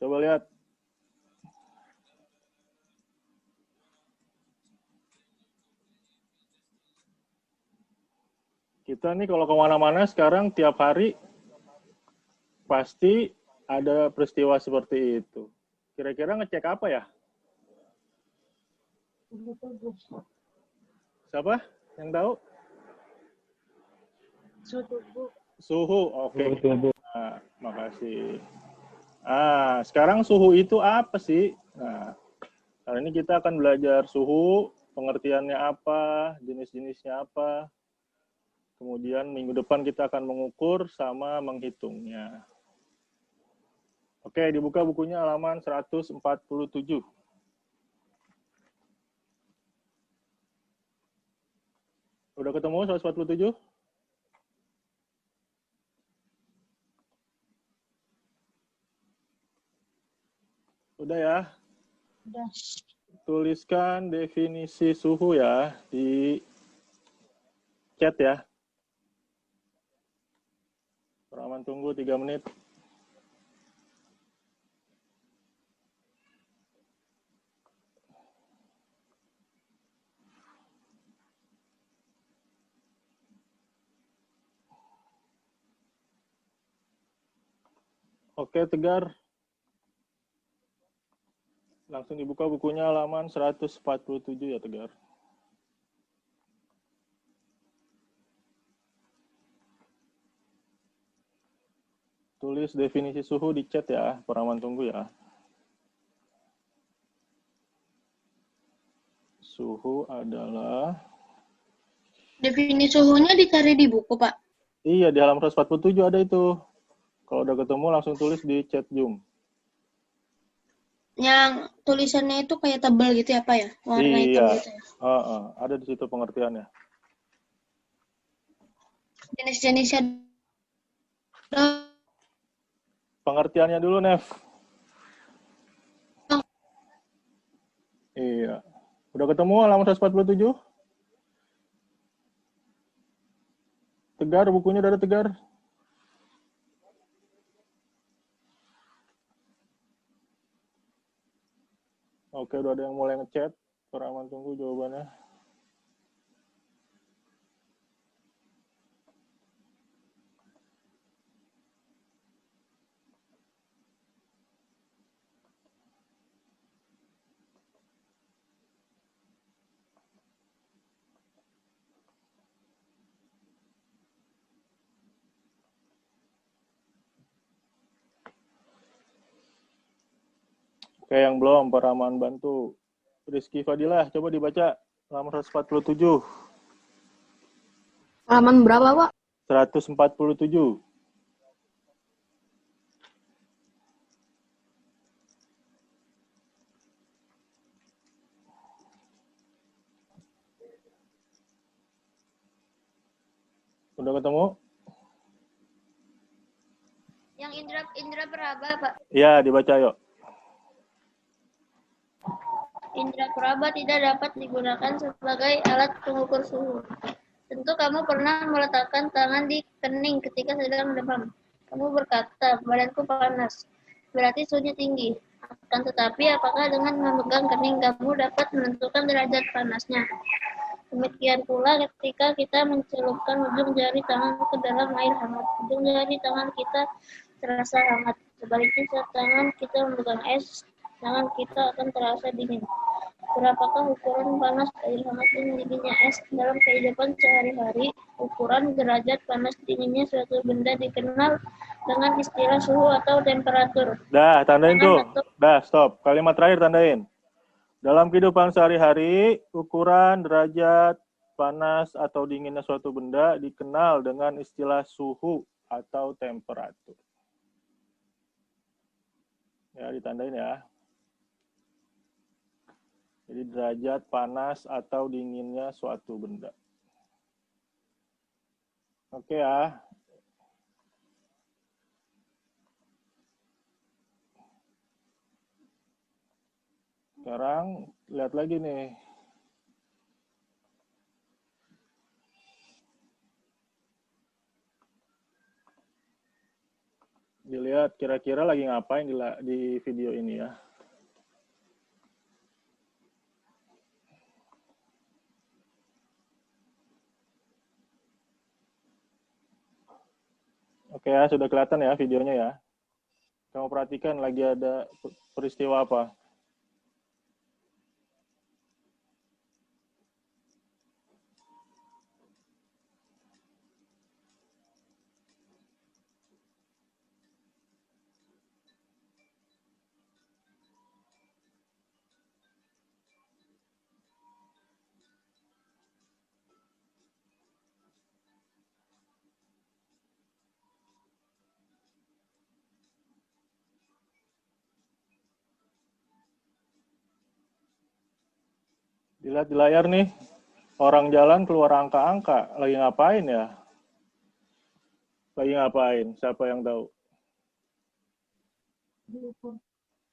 Coba lihat. Kita nih kalau kemana-mana sekarang tiap hari pasti ada peristiwa seperti itu. Kira-kira ngecek apa ya? Siapa yang tahu? Suhu, oke. Nah, makasih. Sekarang suhu itu apa sih? Nah, hari ini kita akan belajar suhu, pengertiannya apa, jenis-jenisnya apa. Kemudian minggu depan kita akan mengukur sama menghitungnya. Oke, dibuka bukunya halaman 147. Udah ketemu 147? Udah ya? Udah. Tuliskan definisi suhu ya di chat ya. Rahman tunggu 3 menit. Oke, Tegar. Langsung dibuka bukunya halaman 147 ya, Tegar. Tulis definisi suhu di chat ya, Rahman tunggu ya. Suhu adalah... Definisi suhunya dicari di buku, Pak? Iya, di halaman 147 ada itu. Kalau udah ketemu langsung tulis di chat Zoom. Yang tulisannya itu kayak tebal gitu ya, Pak ya? Warna hitam gitu ya? Ada di situ pengertiannya. Jenis-jenisnya Pengertiannya dulu, Nev. Iya. Udah ketemu halaman 147? Tegar, bukunya udah ada, Tegar? Oke, udah ada yang mulai ngechat. Rahman tunggu jawabannya. Oke, yang belum, Pak Rahman bantu. Rizky Fadilah, coba dibaca halaman 147. Halaman berapa, Pak? 147. Udah ketemu? yang indra peraba, Pak. Iya, dibaca yuk. Indra peraba tidak dapat digunakan sebagai alat pengukur suhu. Tentu kamu pernah meletakkan tangan di kening ketika sedang demam. Kamu berkata, badanku panas. Berarti suhunya tinggi. Akan tetapi, apakah dengan memegang kening kamu dapat menentukan derajat panasnya? Demikian pula ketika kita mencelupkan ujung jari tangan ke dalam air hangat. Ujung jari tangan kita terasa hangat. Sebaliknya saat tangan kita memegang es, tangan kita akan terasa dingin. Berapakah ukuran panas, air hangat, dan dinginnya es dalam kehidupan sehari-hari? Ukuran derajat panas dinginnya suatu benda dikenal dengan istilah suhu atau temperatur. Dah, tandain tuh. Dah, stop. Kalimat terakhir tandain. Dalam kehidupan sehari-hari, ukuran derajat panas atau dinginnya suatu benda dikenal dengan istilah suhu atau temperatur. Ya, ditandain ya. Jadi derajat panas atau dinginnya suatu benda. Oke ya. Sekarang lihat lagi nih. Dilihat kira-kira lagi ngapain di video ini ya. Oke ya, sudah kelihatan ya videonya ya. Kamu perhatikan lagi ada peristiwa apa. Dilihat di layar nih, orang jalan keluar angka-angka. Lagi ngapain ya? Lagi ngapain? Siapa yang tahu?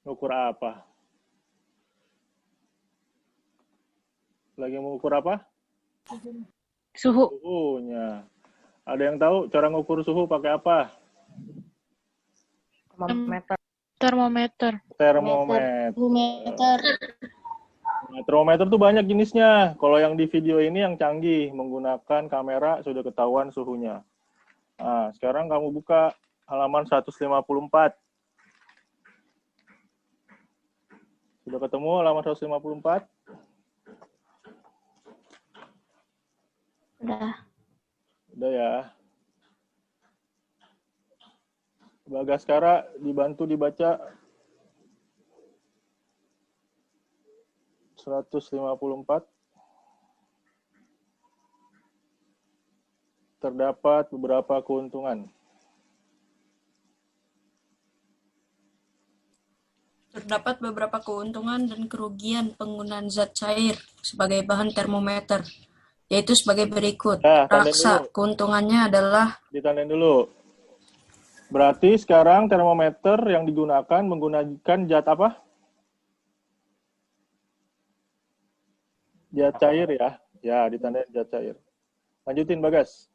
Ukur apa? Lagi mengukur apa? Suhu. Suhunya. Ada yang tahu cara ngukur suhu pakai apa? Termometer. Termometer. Termometer. Nah, termometer tuh banyak jenisnya. Kalau yang di video ini yang canggih, menggunakan kamera sudah ketahuan suhunya. Nah, sekarang kamu buka halaman 154. Sudah ketemu halaman 154? Udah. Udah ya. Bagaskara dibantu dibaca 154. Terdapat beberapa keuntungan. Terdapat beberapa keuntungan dan kerugian penggunaan zat cair sebagai bahan termometer, yaitu sebagai berikut. Raksa, keuntungannya adalah... Ditandain dulu. Berarti sekarang termometer yang digunakan menggunakan zat apa? Zat cair ya. Ya, ditandain zat cair. Lanjutin, Bagas.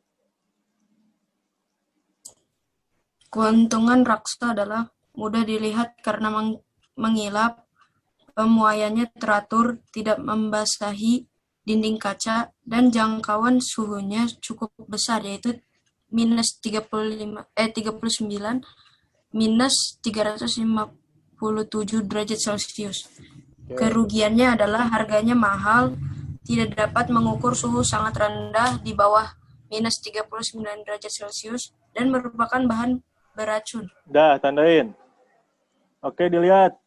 Keuntungan raksa adalah mudah dilihat karena mengilap, pemuaiannya teratur, tidak membasahi dinding kaca, dan jangkauan suhunya cukup besar, yaitu minus 39 minus 357 derajat Celcius. Kerugiannya adalah harganya mahal, tidak dapat mengukur suhu sangat rendah di bawah minus 39 derajat Celcius, dan merupakan bahan beracun. Dah, tandain. Oke, dilihat.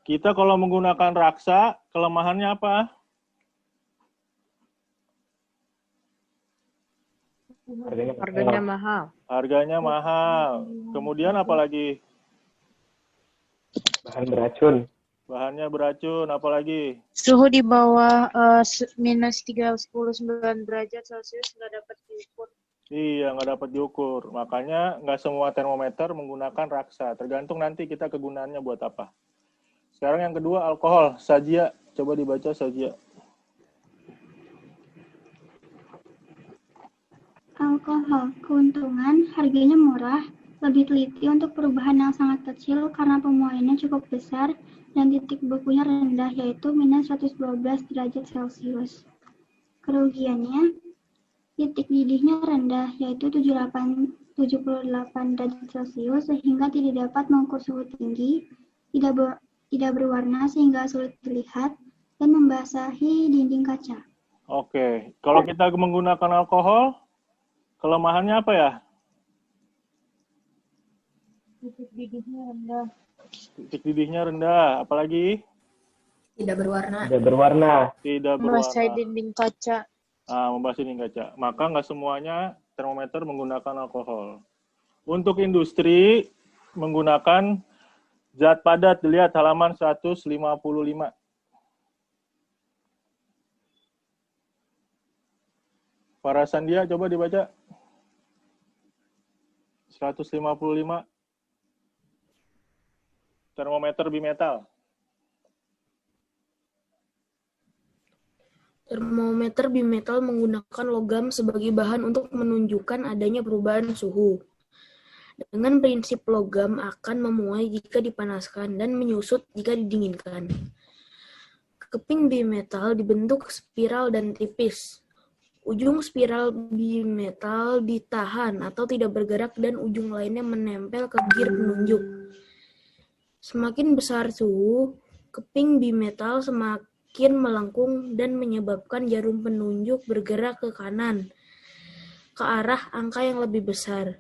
Kita kalau menggunakan raksa, kelemahannya apa? Harganya mahal. Harganya mahal. Kemudian apa lagi? Bahan beracun. Bahannya beracun, apa lagi? Suhu di bawah minus 39 derajat Celcius nggak dapat diukur. Iya, nggak dapat diukur. Makanya nggak semua termometer menggunakan raksa. Tergantung nanti kita kegunaannya buat apa. Sekarang yang kedua, alkohol. Sajia. Coba dibaca Sajia. Alkohol, keuntungan, harganya murah, lebih teliti untuk perubahan yang sangat kecil karena pemuaiannya cukup besar, dan titik bekunya rendah, yaitu minus 112 derajat Celcius. Kerugiannya, titik didihnya rendah, yaitu 78 derajat Celcius, sehingga tidak dapat mengukur suhu tinggi, tidak berwarna sehingga sulit dilihat, dan membasahi dinding kaca. Oke, kalau kita menggunakan alkohol, kelemahannya apa ya? Titik didihnya rendah. Titik didihnya rendah, apalagi? Tidak berwarna. Tidak berwarna. Tidak Membasahi berwarna. dinding kaca. Membasahi dinding kaca. Maka nggak semuanya termometer menggunakan alkohol. Untuk industri menggunakan zat padat, dilihat halaman 155. Para Sandia, coba dibaca. 155. Termometer bimetal. Termometer bimetal menggunakan logam sebagai bahan untuk menunjukkan adanya perubahan suhu. Dengan prinsip logam akan memuai jika dipanaskan dan menyusut jika didinginkan. Keping bimetal dibentuk spiral dan tipis. Ujung spiral bimetal ditahan atau tidak bergerak dan ujung lainnya menempel ke gir penunjuk. Semakin besar suhu, keping bimetal semakin melengkung dan menyebabkan jarum penunjuk bergerak ke kanan, ke arah angka yang lebih besar.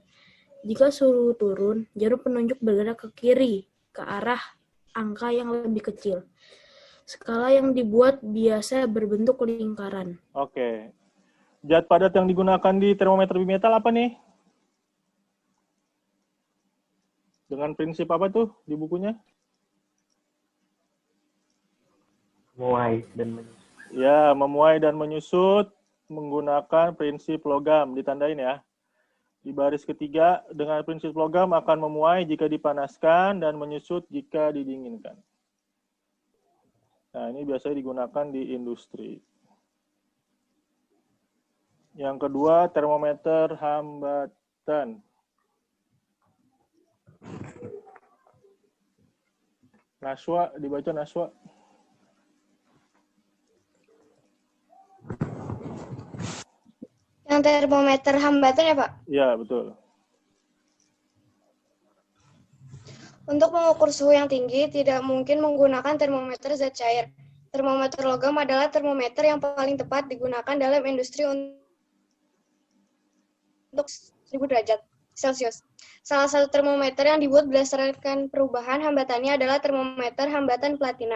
Jika suhu turun, jarum penunjuk bergerak ke kiri, ke arah angka yang lebih kecil. Skala yang dibuat biasa berbentuk lingkaran. Oke. Zat padat yang digunakan di termometer bimetal apa nih? Dengan prinsip apa tuh di bukunya? Memuai dan menyusut. Ya, memuai dan menyusut menggunakan prinsip logam. Ditandain ya. Di baris ketiga, dengan prinsip logam akan memuai jika dipanaskan dan menyusut jika didinginkan. Nah, ini biasanya digunakan di industri. Yang kedua, termometer hambatan. Naswa, dibaca Naswa. Yang termometer hambatan ya, Pak? Ya, betul. Untuk mengukur suhu yang tinggi, tidak mungkin menggunakan termometer zat cair. Termometer logam adalah termometer yang paling tepat digunakan dalam industri untuk 1000 derajat Celcius. Salah satu termometer yang dibuat berdasarkan perubahan hambatannya adalah termometer hambatan platina.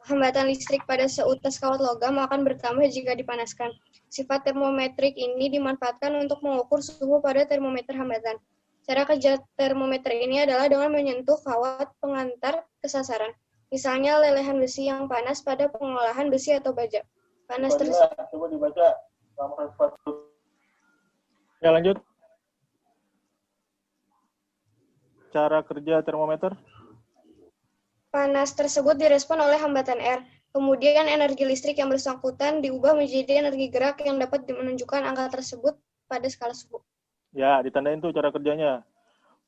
Hambatan listrik pada seutas kawat logam akan bertambah jika dipanaskan. Sifat termometrik ini dimanfaatkan untuk mengukur suhu pada termometer hambatan. Cara kerja termometer ini adalah dengan menyentuh kawat pengantar ke sasaran. Misalnya lelehan besi yang panas pada pengolahan besi atau baja. Panas tersebut. Coba dibaca. Ya, lanjut. Cara kerja termometer. Panas tersebut direspon oleh hambatan R. Kemudian energi listrik yang bersangkutan diubah menjadi energi gerak yang dapat menunjukkan angka tersebut pada skala suhu. Ya, ditandain tuh cara kerjanya.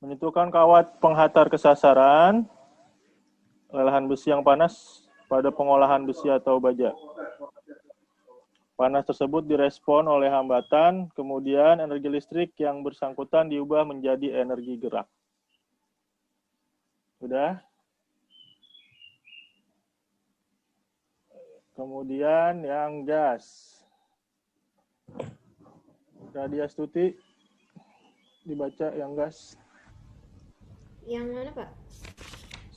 Menyentuhkan kawat penghantar ke sasaran, lelehan besi yang panas pada pengolahan besi atau baja. Panas tersebut direspon oleh hambatan, kemudian energi listrik yang bersangkutan diubah menjadi energi gerak. Sudah? Kemudian yang gas. Radia Stuti, dibaca yang gas. Yang mana, Pak?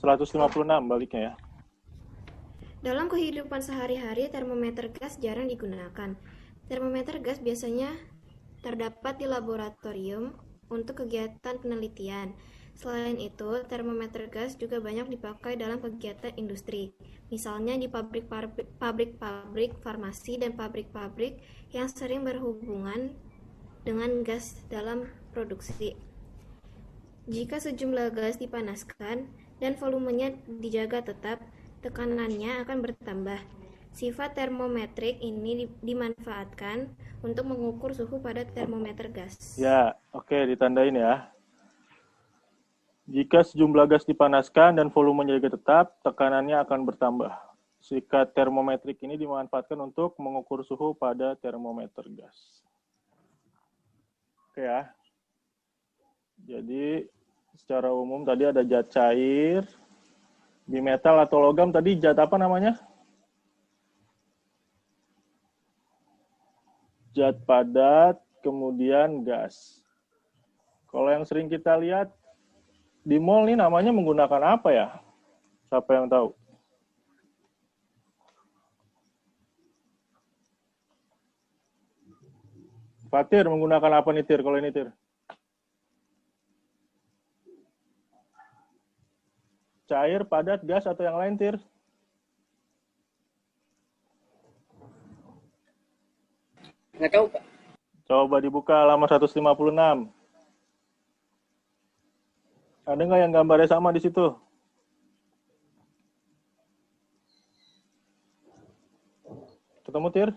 156 baliknya ya. Dalam kehidupan sehari-hari, termometer gas jarang digunakan. Termometer gas biasanya terdapat di laboratorium untuk kegiatan penelitian. Selain itu, termometer gas juga banyak dipakai dalam kegiatan industri, misalnya di pabrik-pabrik farmasi dan pabrik-pabrik yang sering berhubungan dengan gas dalam produksi. Jika sejumlah gas dipanaskan dan volumenya dijaga tetap, tekanannya akan bertambah. Sifat termometrik ini dimanfaatkan untuk mengukur suhu pada termometer gas. Ya, oke, ditandain ya. Jika sejumlah gas dipanaskan dan volumenya juga tetap, tekanannya akan bertambah. Sifat termometrik ini dimanfaatkan untuk mengukur suhu pada termometer gas. Oke ya. Jadi secara umum tadi ada zat cair, bimetal atau logam, tadi zat apa namanya? Zat padat, kemudian gas. Kalau yang sering kita lihat di mall nih namanya menggunakan apa ya? Siapa yang tahu? Fatir menggunakan apa nih Tir kalau ini Tir? Cair, padat, gas atau yang lain Tir? Nggak tahu, Pak. Coba dibuka halaman 156. Ada nggak yang gambarnya sama di situ? Ketemu, Tir?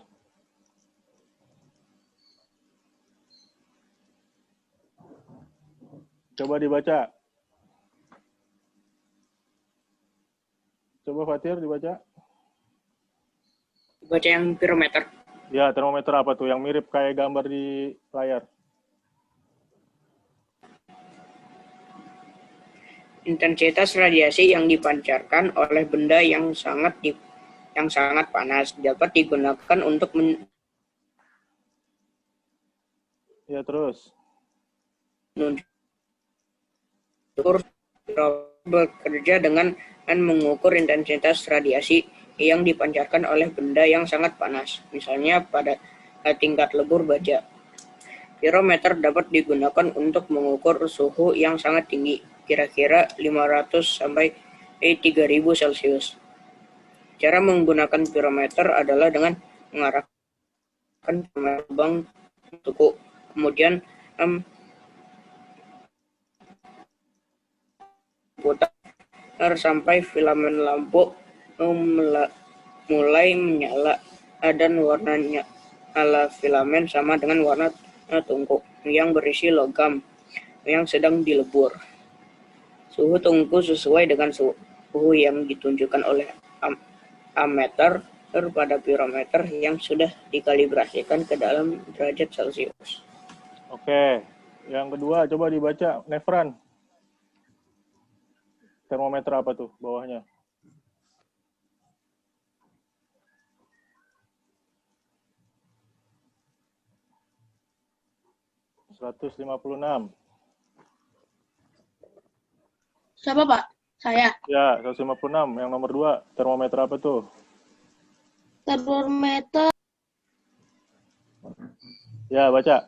Coba dibaca. Coba Fatir dibaca. Baca yang pirometer. Ya, termometer apa tuh? Yang mirip kayak gambar di layar. Intensitas radiasi yang dipancarkan oleh benda yang sangat panas dapat digunakan untuk Ya, terus. bekerja dengan mengukur intensitas radiasi yang dipancarkan oleh benda yang sangat panas, misalnya pada tingkat lebur baja. Pirometer dapat digunakan untuk mengukur suhu yang sangat tinggi, kira-kira 500 sampai 3000 Celcius. Cara menggunakan pirometer adalah dengan mengarahkan lubang suhu, kemudian putar sampai filamen lampu mulai menyala dan warnanya ala filamen sama dengan warna tungku yang berisi logam yang sedang dilebur. Suhu tungku sesuai dengan suhu yang ditunjukkan oleh ammeter pada pirometer yang sudah dikalibrasikan ke dalam derajat Celcius. Oke, yang kedua coba dibaca, Nefran. Termometer apa tuh bawahnya? ...156. Siapa, Pak? Saya. Ya, 156. Yang nomor 2, termometer apa tuh? Termometer. Ya, baca.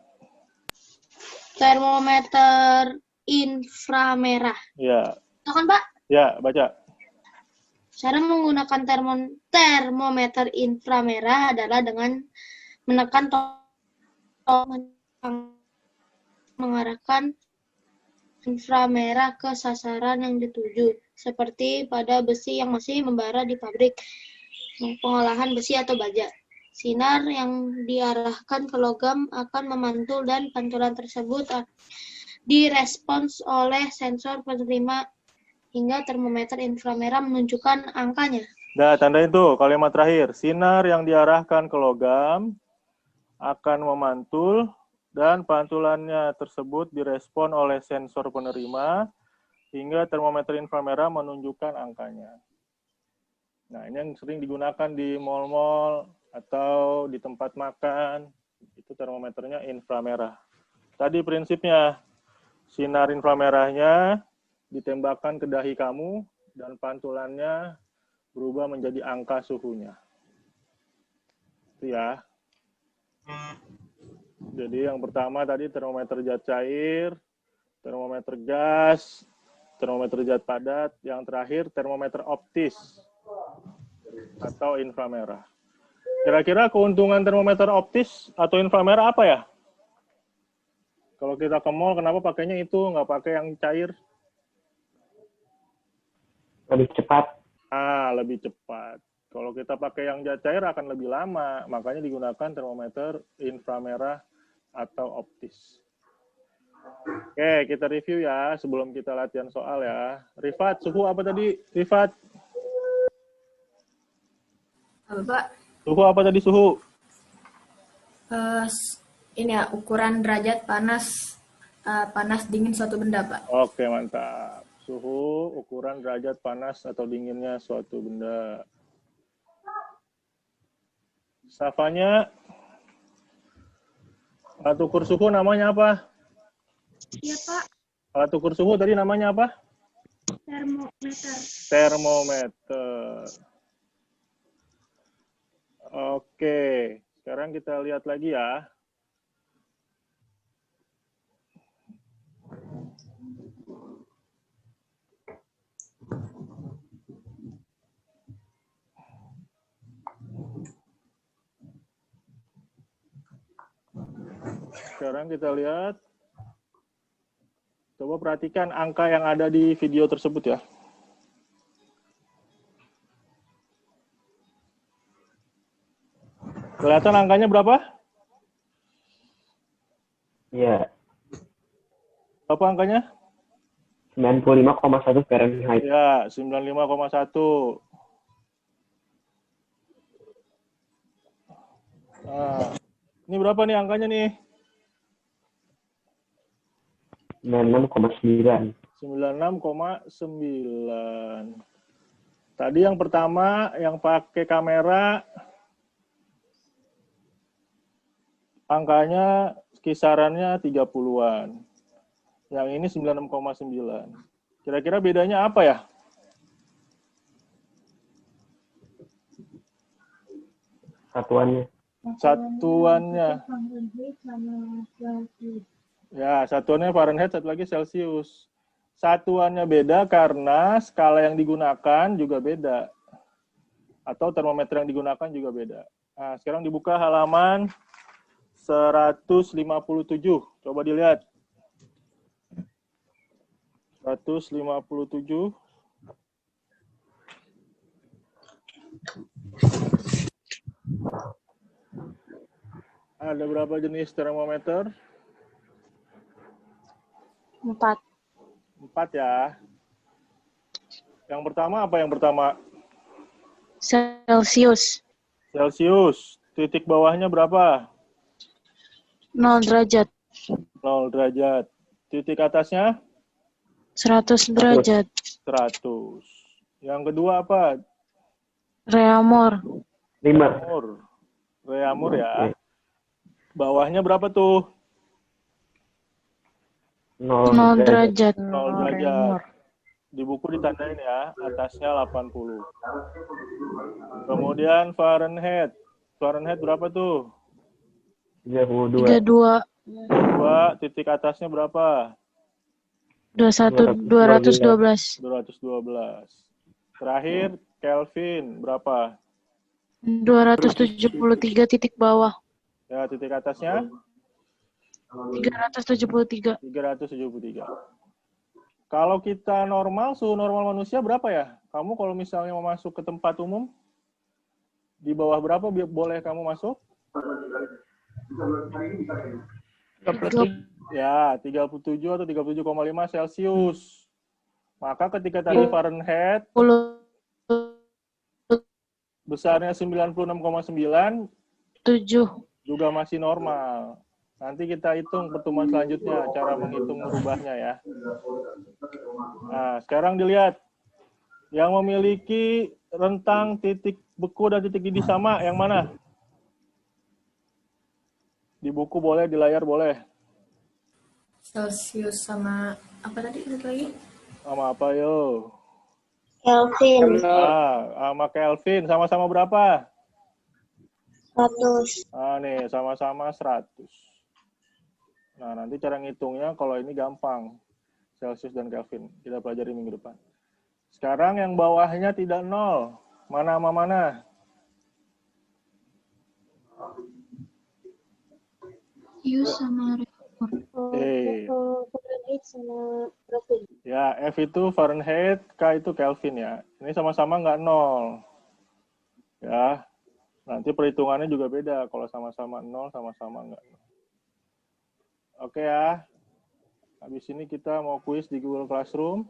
Termometer inframerah. Ya. Itu kan, Pak? Ya, baca. Cara menggunakan termometer inframerah adalah dengan menekan tombol mengarahkan inframerah ke sasaran yang dituju, seperti pada besi yang masih membara di pabrik pengolahan besi atau baja. Sinar yang diarahkan ke logam akan memantul dan pantulan tersebut direspons oleh sensor penerima hingga termometer inframerah menunjukkan angkanya. Nah, tandain tuh kalimat terakhir. Sinar yang diarahkan ke logam akan memantul dan pantulannya tersebut direspon oleh sensor penerima hingga termometer inframerah menunjukkan angkanya. Nah, ini yang sering digunakan di mal-mal atau di tempat makan. Itu termometernya inframerah. Tadi prinsipnya, sinar inframerahnya ditembakkan ke dahi kamu dan pantulannya berubah menjadi angka suhunya. Itu ya. Jadi yang pertama tadi termometer zat cair, termometer gas, termometer zat padat, yang terakhir termometer optis atau inframerah. Kira-kira keuntungan termometer optis atau inframerah apa ya? Kalau kita ke mall, kenapa pakainya itu, nggak pakai yang cair? Lebih cepat. Lebih cepat. Kalau kita pakai yang zat cair akan lebih lama, makanya digunakan termometer inframerah atau optis. Oke, kita review ya sebelum kita latihan soal ya. Rifat, suhu apa tadi? Rifat? Pak, Suhu apa tadi suhu? ini ya ukuran derajat panas dingin suatu benda, Pak. Oke, mantap. Suhu ukuran derajat panas atau dinginnya suatu benda. Safanya, alat ukur suhu namanya apa? Iya, Pak. Alat ukur suhu tadi namanya apa? Termometer. Termometer. Oke, sekarang kita lihat lagi ya. Sekarang kita lihat. Coba perhatikan angka yang ada di video tersebut ya. Kelihatan angkanya berapa? Iya. Berapa angkanya? 95,1 Fahrenheit. Ya, 95,1. Nah, ini berapa nih angkanya nih? 96,9. 96,9. Tadi yang pertama yang pakai kamera angkanya kisarannya 30-an. Yang ini 96,9. Kira-kira bedanya apa ya? Satuannya. Ya, satuannya Fahrenheit, satu lagi Celsius. Satuannya beda karena skala yang digunakan juga beda. Atau termometer yang digunakan juga beda. Nah, sekarang dibuka halaman 157. Coba dilihat. 157. Ada berapa jenis termometer? 4. 4 ya. Yang pertama apa yang pertama? Celsius. Celsius. Titik bawahnya berapa? 0 derajat. 0 derajat. Titik atasnya? 100 derajat. 100. Yang kedua apa? Reaumur. 5. Reaumur ya. Bawahnya berapa tuh? 0 derajat. 0 derajat. Di buku ditandain ya, atasnya 80. Kemudian Fahrenheit. Fahrenheit berapa tuh? 32. 2, titik atasnya berapa? 212. 212. Terakhir Kelvin berapa? 273 titik bawah. Ya, titik atasnya? 373. 373. Kalau kita normal, suhu normal manusia berapa ya? Kamu kalau misalnya mau masuk ke tempat umum, di bawah berapa boleh kamu masuk? Ya, 37 atau 37,5 Celsius. Maka ketika tadi Fahrenheit besarnya 96,9, 7. juga masih normal. Nanti kita hitung pertemuan selanjutnya, cara menghitung merubahnya ya. Nah, sekarang dilihat. Yang memiliki rentang titik beku dan titik didih sama, yang mana? Di buku boleh, di layar boleh. Celsius sama apa tadi satu lagi? Sama apa yo? Kelvin. Sama Kelvin. Sama-sama berapa? 100. Nih, sama-sama 100. Nah, nanti cara ngitungnya kalau ini gampang. Celsius dan Kelvin. Kita pelajari minggu depan. Sekarang yang bawahnya tidak 0. Mana sama mana? U sama Fahrenheit sama Kelvin. Ya, F itu Fahrenheit, K itu Kelvin ya. Ini sama-sama nggak 0. Ya, nanti perhitungannya juga beda. Kalau sama-sama 0, sama-sama nggak 0. Oke ya. Habis ini kita mau kuis di Google Classroom.